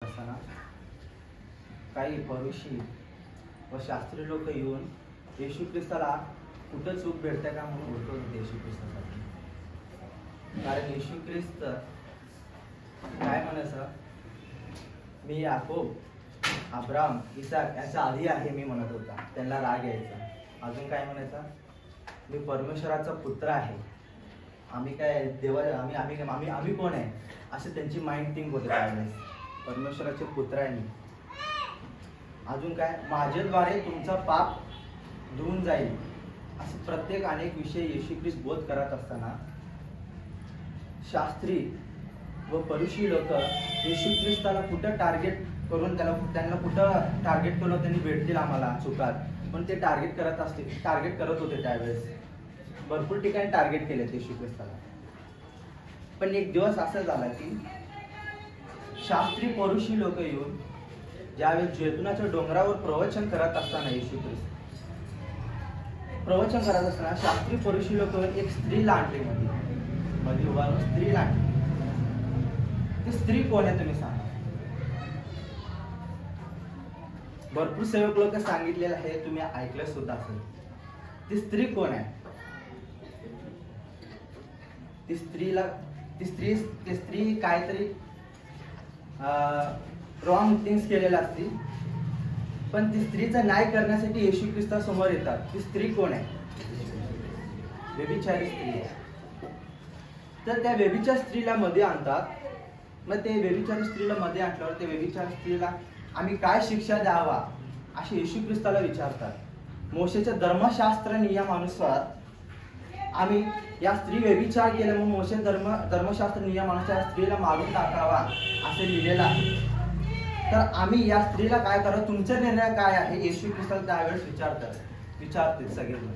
असताना काही परुषी व शास्त्रीय लोक येऊन येशू ख्रिस्ताला कुठं चूक भेटते का म्हणून ओळखत होते येशू ख्रिस्तासाठी. कारण येशू ख्रिस्त काय म्हणायचं, मी याकोब, अब्राम, इसाक याच्या आधी आहे मी म्हणत होता. त्यांना राग यायचा. अजून काय म्हणायचा, मी परमेश्वराचा पुत्र आहे. आम्ही काय देवा आम्ही आम्ही आम्ही आम्ही कोण आहे असे त्यांची माइंड थिंक होते त्यावेळेस. परमेश्वराचे पुत्र आहे मी. अजून काय, माझ्याद्वारे तुमचा पाप धुवून जाईल असे प्रत्येक अनेक विषय येशू ख्रिस्त बोध करत असताना शास्त्री व परुषी लोक येशू ख्रिस्ताला कुठं टार्गेट करून त्यांना कुठं टार्गेट करून त्यांनी भेटतील आम्हाला चुकात, पण ते टार्गेट करत होते त्यावेळेस. भरपूर ठिकाणी टार्गेट केले येशू ख्रिस्ताला. पण एक दिवस असा झाला की शास्त्री परुषी लोक येऊन ज्यावेळेस जैतुनाच्या डोंगरावर प्रवचन करत असताना येशू ख्रिस्त प्रवचन करत असताना शास्त्री परुषी लोक एक स्त्रीला आणली मध्ये उभा स्त्रीला आणली. ती स्त्री कोण आहे तुम्ही सांगा. भरपूर सेवक लोक सांगितलेलं आहे, तुम्ही ऐकलं सुद्धा असेल. ती स्त्री कोण आहे? ती स्त्री काहीतरी रॉंग थिंग्स केलेल्या असतील, पण ती स्त्रीचा न्याय करण्यासाठी येशू ख्रिस्ता समोर येतात. ती स्त्री कोण आहे? व्यभिचारी स्त्री आहे. तर त्या व्यभिचार स्त्रीला मध्ये आणतात. मग ते व्यभिचारी स्त्रीला मध्ये आणल्यावर ते व्यभिचारी स्त्रीला आम्ही काय शिक्षा द्यावा असे येशू ख्रिस्ताला विचारतात. मोशेच्या धर्मशास्त्र नियमानुसार आम्ही या स्त्री व्यभिचार केल्यामुळे मोशे धर्मशास्त्र नियमानुसार या स्त्रीला मारून टाकावा असे लिहिलेलं आहे. तर आम्ही या स्त्रीला काय करावं, तुमचा निर्णय काय आहे? येशू ख्रिस्ताला त्यावेळेस विचारते सगळेजण.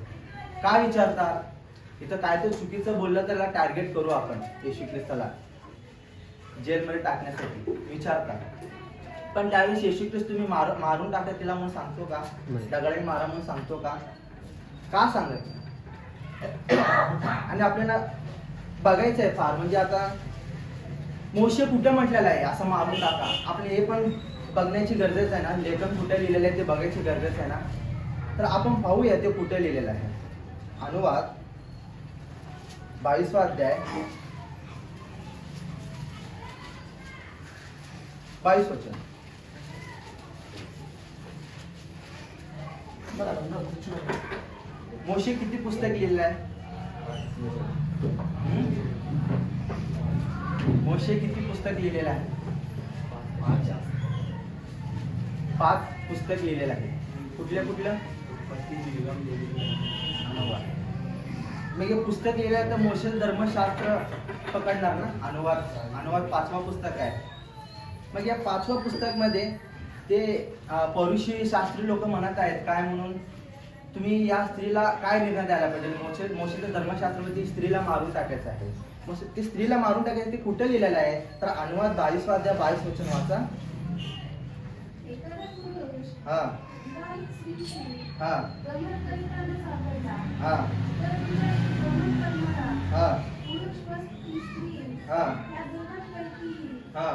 काय विचारतात? इथं काय तर चुकीचं बोललं त्याला टार्गेट करू आपण येशू ख्रिस्ताला जेलमध्ये टाकण्यासाठी विचारतात. पण त्यावेळेस येशू ख्रिस्त तुम्ही मारून टाका तिला म्हणून सांगतो का? दगडाने मारा म्हणून सांगतो का? का सांगत? आणि आपल्याला बघायचं आहे फार, म्हणजे आता मोशे कुठे म्हटलेलं आहे असं मारून टाका. आपण हे पण बघण्याची गरज आहे ना. लेखन कुठे लिहिलेलं आहे ते बघायची गरज आहे ना. तर आपण पाहूया ते कुठे लिहिलेलं आहे. अनुवाद 22वा अध्याय 22 वचन. मोशे किती पुस्तक लिहिलेलं आहे? मोशे किती पुस्तक लिहिलेलं आहे? 5 पुस्तक लिहिलेलं आहे. कुठलं? मग हे पुस्तक लिहिलं आहे तर मोशे धर्मशास्त्र पकडणार ना. अनुवाद 5वा पुस्तक आहे. मग या 5व्या पुस्तक मध्ये ते परुषी शास्त्री लोक म्हणत आहेत काय म्हणून, तुम्ही या स्त्रीला काय निर्णय द्यायला पाहिजे. मोशेच्या धर्मशास्त्रामध्ये स्त्रीला मारून टाकायचं आहे. ती स्त्रीला मारून टाकायचं ते कुठे लिहिलेलं आहे? तर अनुवाद 22वा अध्याय 22 वचन वाचा. हा हा हा हा हा हा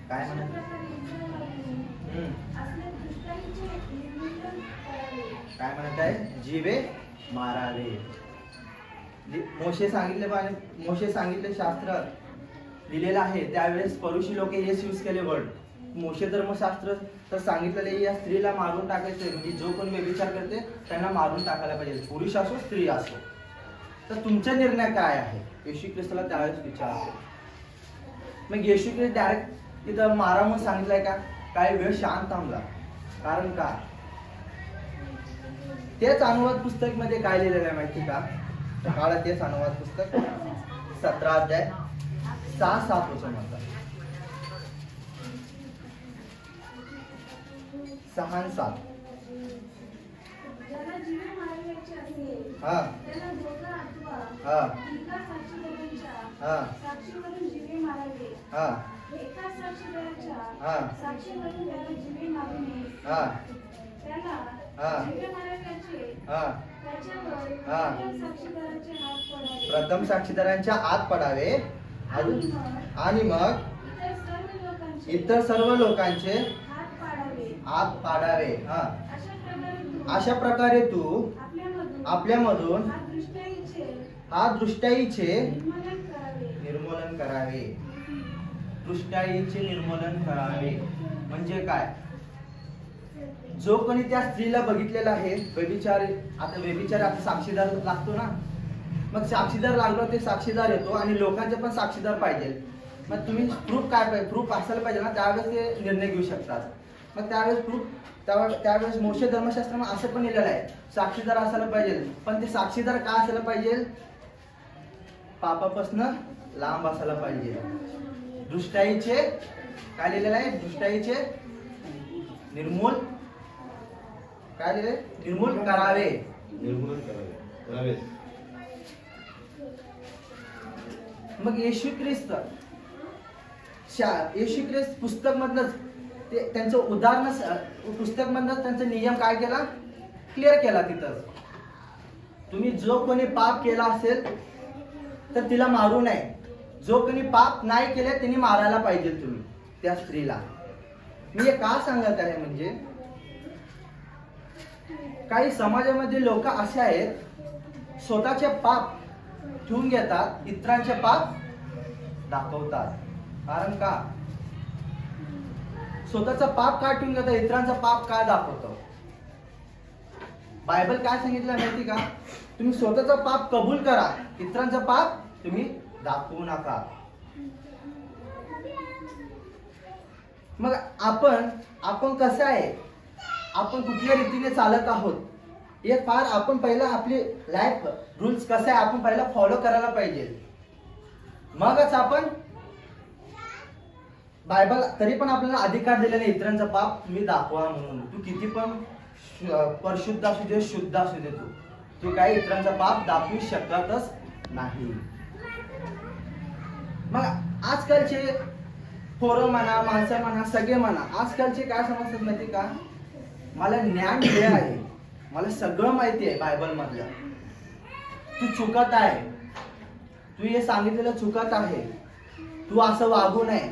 काय म्हणत काय म्हणत आहे? जीवे मारावे. मोशे सांगितले शास्त्र लिहिलेलं आहे. त्यावेळेस परुषी लोक हेच यूज केले वर्ड. मोशे धर्मशास्त्र तर सांगितलेले या स्त्रीला मारून टाकायचे, म्हणजे जो कोण व्यभिचार करते त्यांना मारून टाकायला पाहिजे, पुरुष असो स्त्री असो. तर तुमचा निर्णय काय आहे? येशू ख्रिस्ताला त्यावेळेस विचारतो. मग येशू ख्रिस्त डायरेक्ट तिथं मारा म्हणून सांगितलंय का? काही वेळ शांत थांबला. कारण का? तेच अनुवाद पुस्तक मध्ये काय लिहिलेलं आहे माहिती का? काळात तेच अनुवाद पुस्तक 17 अध्याय 6-7 वचन होता. 6-7 हा हा हा प्रथम साक्षीदारांच्या आत पडावे आणि मग इतर सर्व लोकांचे हात पाडावे. हात पाडावे. हा, अशा प्रकारे तू आपल्यामधून हा दृष्टाईचे निर्मूलन करावे. दृष्टाईचे निर्मूलन करावे म्हणजे काय? जो कोणी त्या स्त्रीला बघितलेला आहे व्यभिचार, आता व्यभिचार आता साक्षीदार लागतो ना, मग साक्षीदार लागलो ते साक्षीदार येतो आणि लोकांचे पण साक्षीदार पाहिजे. मग तुम्ही प्रूफ काय पाहिजे, प्रूफ असायला पाहिजे ना, त्यावेळेस ते निर्णय घेऊ शकतात. मग त्यावेळेस प्रूफ त्यावेळेस मोशे धर्मशास्त्रामध्ये असं पण लिहिलेलं आहे साक्षीदार असायला पाहिजे. पण ते साक्षीदार काय असायला पाहिजे? पापापासून लांब असायला पाहिजे. दृष्टाईचे काय लिहिलेलं आहे? दृष्टाईचे निर्मूल काय लिहिले? निर्मूल करावे. निर्मूलन करावे. मग येशू ख्रिस्त पुस्तक मधनच ते त्यांचं उदाहरण पुस्तक मधनच त्यांचा नियम काय केला? क्लिअर केला. तिथं तुम्ही जो कोणी पाप केला असेल तर तिला मारू नये. जो कोणी पाप नाही केले त्यांनी मारायला पाहिजे तुम्ही त्या स्त्रीला. मी हे का सांगत आहे म्हणजे काही समाजामध्ये लोक असे आहेत स्वतःचे पाप ठेवून घेतात, इतरांचे पाप दाखवतात. कारण का? स्वतःचा पाप का ठेवून घेतात, इतरांचा पाप काय दाखवतो? बायबल काय सांगितलं माहिती का? तुम्ही स्वतःचा पाप कबूल करा, इतरांचा पाप तुम्ही दाखवू नका. मग आपण कसं आहे, आपण कुठल्या रीतीने चालत आहोत हे फार आपण पहिला आपली लाईफ रूल्स कसं आहे आपण पहिला फॉलो करायला पाहिजे. मगच आपण बायबल तरी पण आपल्याला अधिकार दिलेला नाही इतरांचा पाप तुम्ही दाखवा म्हणून. तू किती पण परिशुद्ध असू दे, शुद्ध असू दे, तू काही इतरांचा पाप दाखवू शकतच नाही. मग आजकालचे पोरं म्हणा, माणसं म्हणा, सगळे म्हणा, आजकालचे काय समजतात माहिती का? मला ज्ञान दिले आहे, मला सगळं माहिती आहे बायबल मधलं, तू चुकत आहे, तू हे सांगितलेलं चुकत आहे, तू असं वागू नये,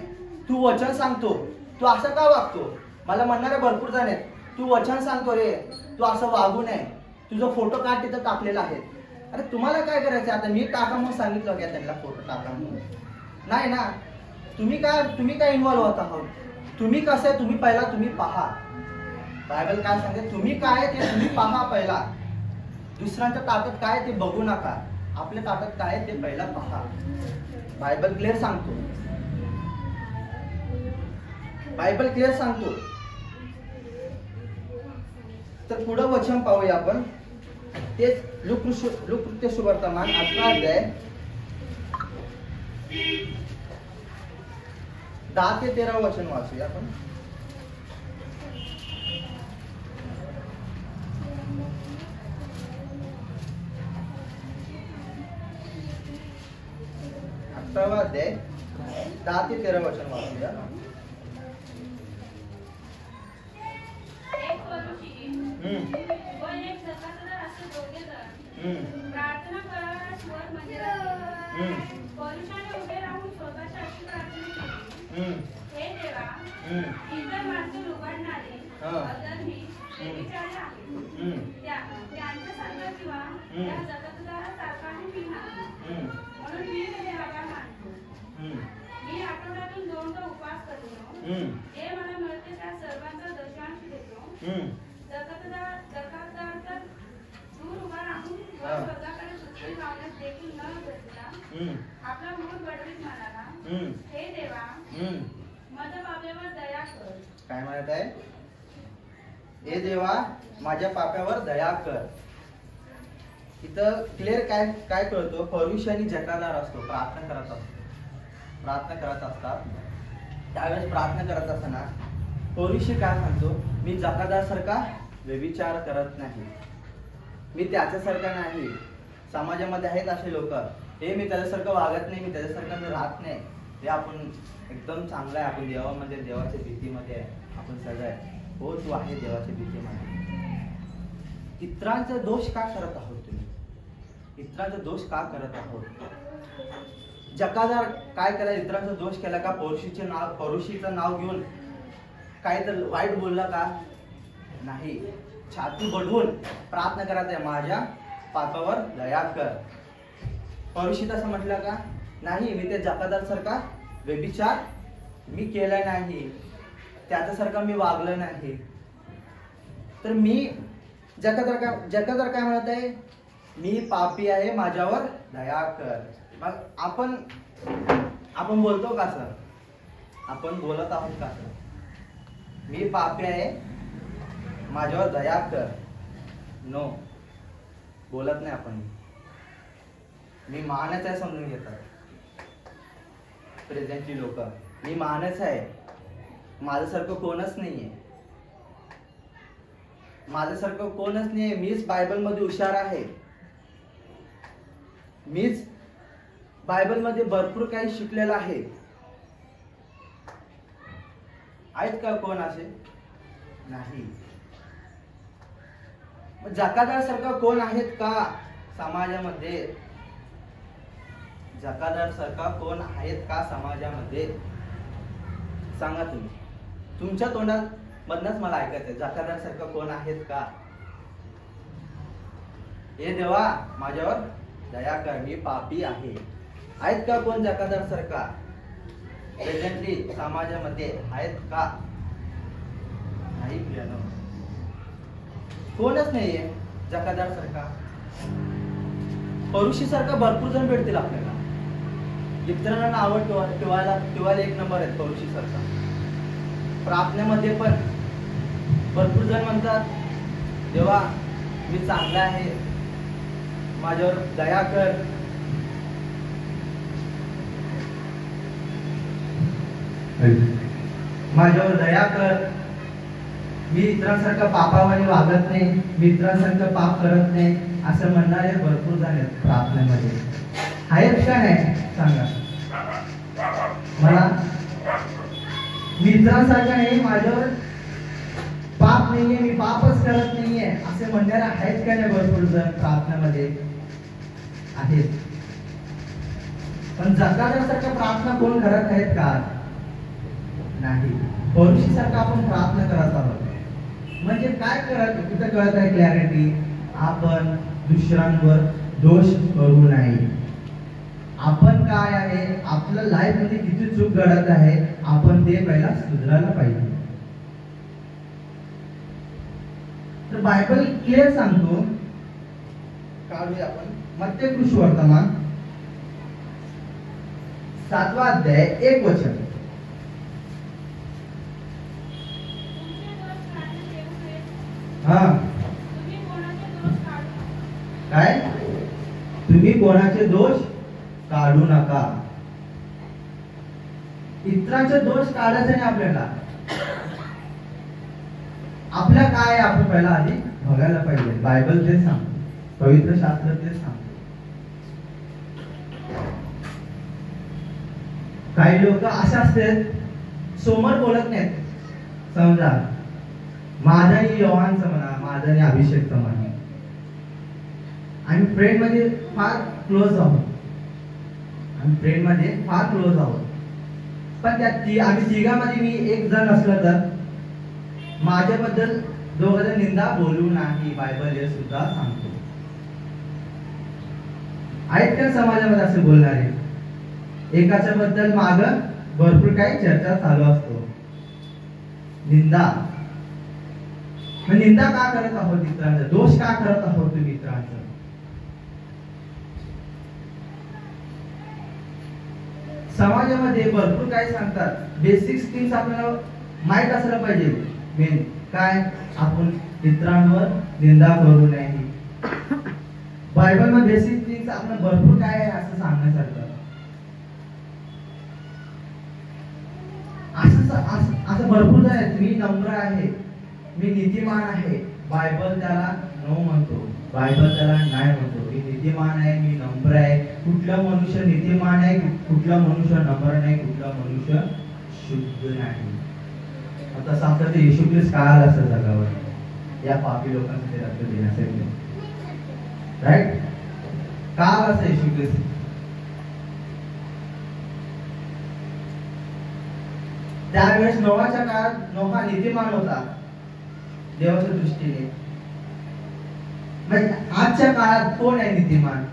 तू वचन सांगतो, तू असं का वागतो? मला म्हणणारे भरपूर जण आहेत, तू वचन सांगतो रे, तू असं वागू नये, तुझा फोटो काढ तिथं टाकलेला आहे. अरे तुम्हाला काय करायचं? आता मी टाका म्हणून सांगितलं का त्यांना फोटो टाका म्हणून? नाही ना. तुम्ही काय इन्व्हॉल्व होत आहात? तुम्ही कसं आहे तुम्ही पहिला तुम्ही पहा. बायबल काय सांगते? तुम्ही काय ते तुम्ही पहा पहिला. दुसऱ्यांच्या ताकद काय ते बघू नका, आपल्या ताकद काय ते पहिला पहा. बायबल क्लिअर सांगतो. बायबल क्लिअर सांगतो. तर पुढं वचन पाहूया आपण. तेच लूक सुवर्तमान 18 अध्याय 10 ते 13 वचन वाचूया आपण. अध्याय 10 ते 13 वचन वाचूया. प्रार्थना करायला स्वर मंदिरात पौरुषाने उभे राहून स्वतःच्या अशी प्रार्थना केली, हे देवा, इतर माणसे लुबाडणारे, अधर्मी, व्यभिचारी आहेत, त्यांच्या सारखा किंवा त्या जगतदारासारखा मी नाही. म्हणून मी हे आभार मानतो. मी आठवड्यातून 2दा उपवास करतो, जे मला मिळते त्या सर्वांचा दशांश देतो. जगतदार तर दूर उभा राहून स्वर्गाकडे दृष्टी लावण्यास देखील न बसता आपला मूळ बडवीत म्हणाला, हे देवा, माझ्या पाप्यावर दया कर. काय म्हणत आहे? हे देवा, माझ्या पाप्यावर दया कर. इथं क्लिअर काय कळतो? पौरुष आणि जटादार असतो, प्रार्थना करत असतात. त्यावेळेस प्रार्थना करत असताना पौरुषी काय सांगतो? मी जटादार सारखा व्यभिचार करत नाही, मी त्याच्यासारखा नाही. समाजामध्ये आहेत असे लोक, हे मी त्याच्यासारखं वागत नाही, मी त्याच्यासारखं राहत नाही, हे आपण एकदम चांगलं आहे, आपण देवामध्ये देवाच्या भीतीमध्ये आहे, आपण सगळं हो तू आहे देवाच्या भीतीमध्ये. इतरांचा दोष का करत आहोत तुम्ही? इतरांचा दोष का करत आहोत? जकादार काय केला, इतरांचा दोष केला का, परुषीचं नाव घेऊन काय तर वाईट बोलला का? नाही. छाती बडवून प्रार्थना करायचा, माझ्या पापावर दया कर. परुषीत असं म्हटलं का? नाही, मी ते जकादार सारखा व्यभिचार मी केला नाही, त्याच्यासारखा मी वागलं नाही. तर मी जकादार काय म्हणत आहे? मी पापी आहे, माझ्यावर दया कर. मग आपण बोलतो का सर? आपण बोलत आहोत का सर? मी पापी आहे, माझ्यावर दया कर. नो, बोलत नाही आपण. मी महानच आहे समजून घेतात प्रेझेंटली लोक. मी महानच आहे, माझ्यासारखं कोणच नाहीये, माझ्यासारखं कोणच नाहीये. मीच बायबल मध्ये हुशार आहे, मीच बायबल मध्ये भरपूर काही शिकलेलं आहे. आहेत का कोण असे? नाही. जकादार सारखा कोण आहेत का समाजामध्ये? जकादार सारखा कोण आहेत का समाजामध्ये? सांगा तुम्ही. तुमच्या तोंडात मधनच मला ऐकायचंय, जकादार सारखा कोण आहेत का? हे देवा, माझ्यावर दया कर, मी पापी आहे. आहेत का कोण जकादार सारखा प्रेझेंटली समाजामध्ये? आहेत का? नाही प्रियानो, कोणच नाहीये जकादार सारखा. परुषी सारखा भरपूर जण भेटतील आपल्याला. इतरांना आवड ठेवायला एक नंबर आहेत परुषी सारखा. प्रार्थनेमध्ये पण भरपूर जण म्हणतात, देवा मी चांगला आहे, माझ्यावर दया कर. माझ्यावर दया कर. मी इतरांसारखं पापावाने वागत नाही, मी इतरांसारखं पाप करत नाही, असं म्हणणारे भरपूर जण आहेत प्रार्थनेमध्ये. आहेत का नाही सांगा मला? मी इतरांसारखं नाही, माझ्यावर पाप नाहीये, मी पापच करत नाहीये असे म्हणणारे आहेत का नाही भरपूर जण प्रार्थनेमध्ये? आहेत. पण जकादारसारखं प्रार्थना कोण करत आहेत का? नाही. परुषी सारखं आपण प्रार्थना करत आहोत. म्हणजे काय करत तिथं कळत आहे क्लॅरिटी. आपण दुसऱ्यांवर दोष करू नये. आपण काय आहे, आपल्या लाईफ मध्ये किती चूक घडत आहे, आपण ते पहिला सुधारायला पाहिजे. तर बायबल क्लिअर सांगतो. काढूया आपण मत्ती सुवर्तमान 7वा अध्याय 1 वचन. हा काय? तुम्ही कोणाचे दोष काढू नका. इतरांचे दोष काढायचे नाही आपल्याला. आपल्या काय आपण पहिला आधी बघायला पाहिजे. बायबल तेच सांगतो, पवित्र शास्त्र तेच सांगतो. काही लोक असे असतात समोर बोलत नाहीत. समजा माझा आणि योहानचं म्हणा, माझा आणि अभिषेकचं म्हणा, आम्ही फ्रेंड मध्ये फार क्लोज आहोत. आम्ही फ्रेंड मध्ये फार क्लोज आहोत. पण त्यात आम्ही तिघांमध्ये मी एक जण असलं तर माझ्याबद्दल दोघं निंदा बोलू नाही. बायबल हे सुद्धा सांगतो. आहेत का समाजामध्ये असे बोलणारे? एकाच्या बद्दल माग भरपूर काही चर्चा चालू असतो. निंदा. निंदा का करत आहोत मित्रांचा? दोष का करत आहोत तुम्ही मित्रांचा? समाजामध्ये भरपूर काही सांगतात. बेसिक थिंग्स आपल्याला माहित असलं पाहिजे. मेन काय? आपण मित्रांवर निंदा करू नये. बायबल मध्ये बेसिक थिंग्स आपल्याला भरपूर काय आहे असं सांगण्यासारखं. असं भरपूर आहे. मी नम्र आहे, मी नीतिमान आहे. बायबल त्याला नो म्हणतो, बायबल त्याला नाही म्हणतो. मी नीतिमान आहे, मी नम्र आहे. कुठला मनुष्य नीतिमान आहे, कुठला मनुष्य नम्र नाही, कुठला मनुष्य शुद्ध नाही. तसं आपलं ते येशू ख्रिस्त का आला असेल जगावर या पापी लोकांसाठी रक्त देण्यासाठी. राईट? का आला असेल येशू ख्रिस्त? त्यावेळेस नोहाच्या काळात नोहा नीतिमान होता देवाच्या दृष्टीने. म्हणजे आजच्या काळात कोण आहे नीतिमान?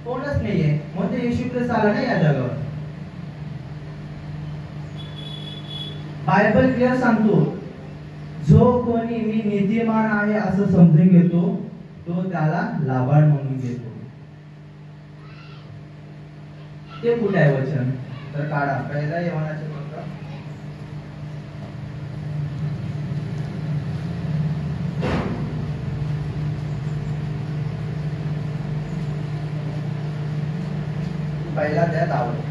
कोणच नाहीये. म्हणजे येशू ख्रिस्त आला नाही या जगावर. बायबल क्लिअर सांगतो, जो कोणी मी नीतिमान आहे असं समजून घेतो तो त्याला लाभाड म्हणून घेतो. ते कुठे आहे वचन? तर काढा पहिला योहानाचे पत्र पहिला द्या दावत.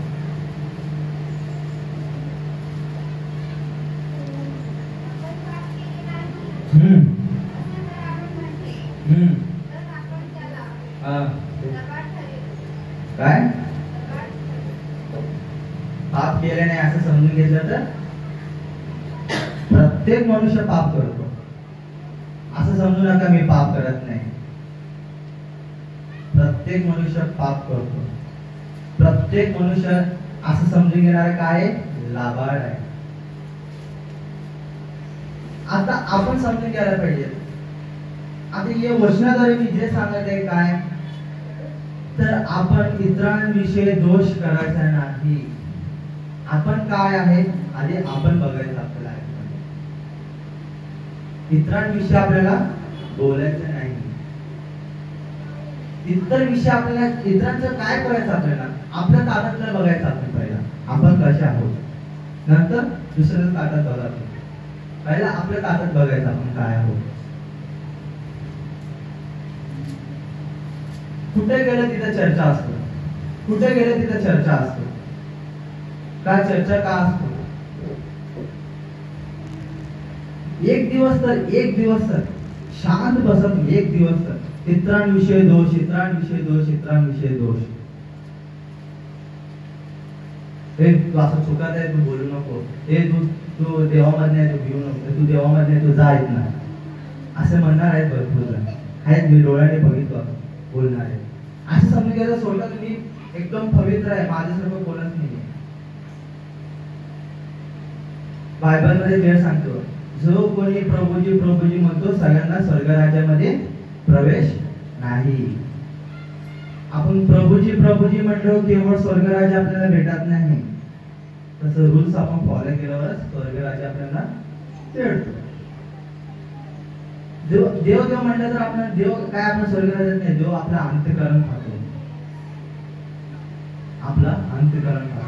काय पाप केले नाही असं समजून घेतलं तर प्रत्येक मनुष्य पाप करतो. असं समजू नका मी पाप करत नाही. प्रत्येक मनुष्य पाप करतो. प्रत्येक मनुष्य असं समजून घेणार काय लाभाड आहे. आता आपण समजून घ्यायला पाहिजे. आता या वचनाद्वारे मी जे सांगत आहे काय, तर आपण इतरांविषयी दोष करायचा नाही. आपण काय आहे आधी आपण बघायचं आपल्याला. इतरांविषयी आपल्याला बोलायचं नाही. इतर विषय आपल्याला इतरांचं काय करायचं आपल्याला आपल्या ताटातलं बघायचं. आपण पहिला आपण कसे आहोत, नंतर दुसऱ्याच्या ताटात बघायचं. पहिला आपल्या ताटात बघायचं आपण काय आहोत. कुठे गेलं तिथं चर्चा असतो. कुठे गेलं तिथं चर्चा असतो. का चर्चा का असतो? एक दिवस तर शांत बसत. एक दिवस तर इतरांविषयी दोष, इतरांविषयी दोष, इतरांविषयी दोष. हे तू असं चुकात आहे, तू बोलू नको. हे तू देवामध्ये आहे, तू घेऊ नको. तू देवामध्ये आहे, तू जा येत नाही. असं म्हणणार आहेत भरपूर जण आहेत. मी डोळ्याने बघितलं बोलणार आहे. असं समजून घ्यायचं सोडलं तुम्ही एकदम पवित्र आहे, माझ्यासारखं कोणच नाहीये. बायबल मध्ये वेळ सांगतो, जो कोणी प्रभूजी प्रभूजी म्हणतो सगळ्यांना स्वर्ग राज्यामध्ये प्रवेश नाही. आपण प्रभूजी प्रभूजी म्हणलो केवळ स्वर्ग राज्य आपल्याला भेटत नाही. तसं रूल्स आपण फॉलो केल्यावरच स्वर्ग राज्य आपल्याला भेटतो. देव देव म्हणलं तर आपण देव काय आपण स्वर्ग राज्यात नाही. देव आपलं अंतःकरण पाहतो. आपलं अंतःकरण पाहतो.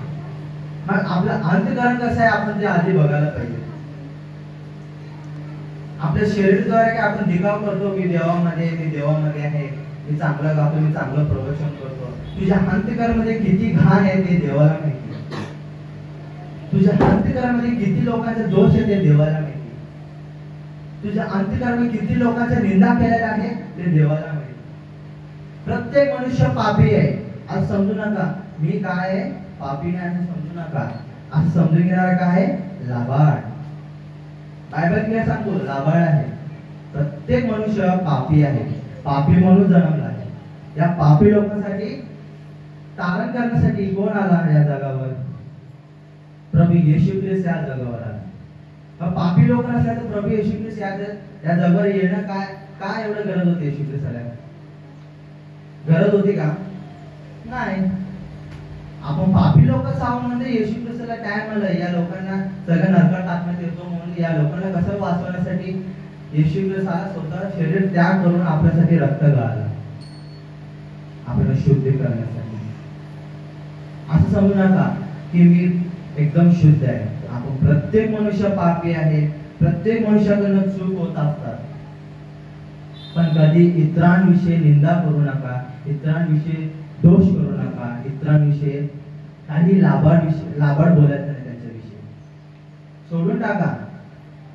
मग आपलं अंतःकरण कसं आहे आपण ते आधी बघायला पाहिजे. आपल्या शरीराद्वारे काय आपण दिखाव करतो मी देवामध्ये आहे, मी चांगलं गातो, मी चांगलं प्रवचन करतो. तुझ्या अंतःकरणामध्ये किती घाण आहे ते देवाला माहिती. तुझ्या अंतःकरणामध्ये किती लोकांचे दोष आहे ते देवाला माहिती. तुझ्या अंतःकरणामध्ये किती लोकांच्या निंदा केलेल्या आहे ते देवाला माहिती. प्रत्येक मनुष्य पापी आहे असं समजू नका. मी काय आहे पापी नाही असं समजू नका. असं समजून घेणार काय आहे लाभाड. बायबल क्लिअर सांगतो लाभाड आहे. प्रत्येक मनुष्य पापी आहे. पापी म्हणून जन्मला आहे. या पापी लोकांसाठी तारण करण्यासाठी कोण आला या जगावर? प्रभू येशू ख्रिस्त या जगावर आला. पापी लोक नसल्या तर प्रभू येशू ख्रिस्त या जगावर येणं काय एवढं गरज होती? येशू ख्रिस्ताला गरज होती का? नाही. आपण पापी लोक आहोत म्हणजे येशू ख्रिस्ताला काय म्हणलं या लोकांना सगळं नरकात टाकण्यात येतो म्हणून या लोकांना कसं वाचवण्यासाठी येशू ख्रिस्ताला स्वतः शरीर त्याग करून आपल्यासाठी रक्त गाळलं, आपल्याला शुद्ध करण्यासाठी. असं समजू नका की मी एकदम शुद्ध आहे. आपण प्रत्येक मनुष्य पापी आहे. प्रत्येक मनुष्याकडून चूक होत असतात. पण कधी इतरांविषयी निंदा करू नका, इतरांविषयी दोष करू नका, इतरांविषयी काही लाभाड बोलायचं नाही. त्यांच्याविषयी सोडून टाका.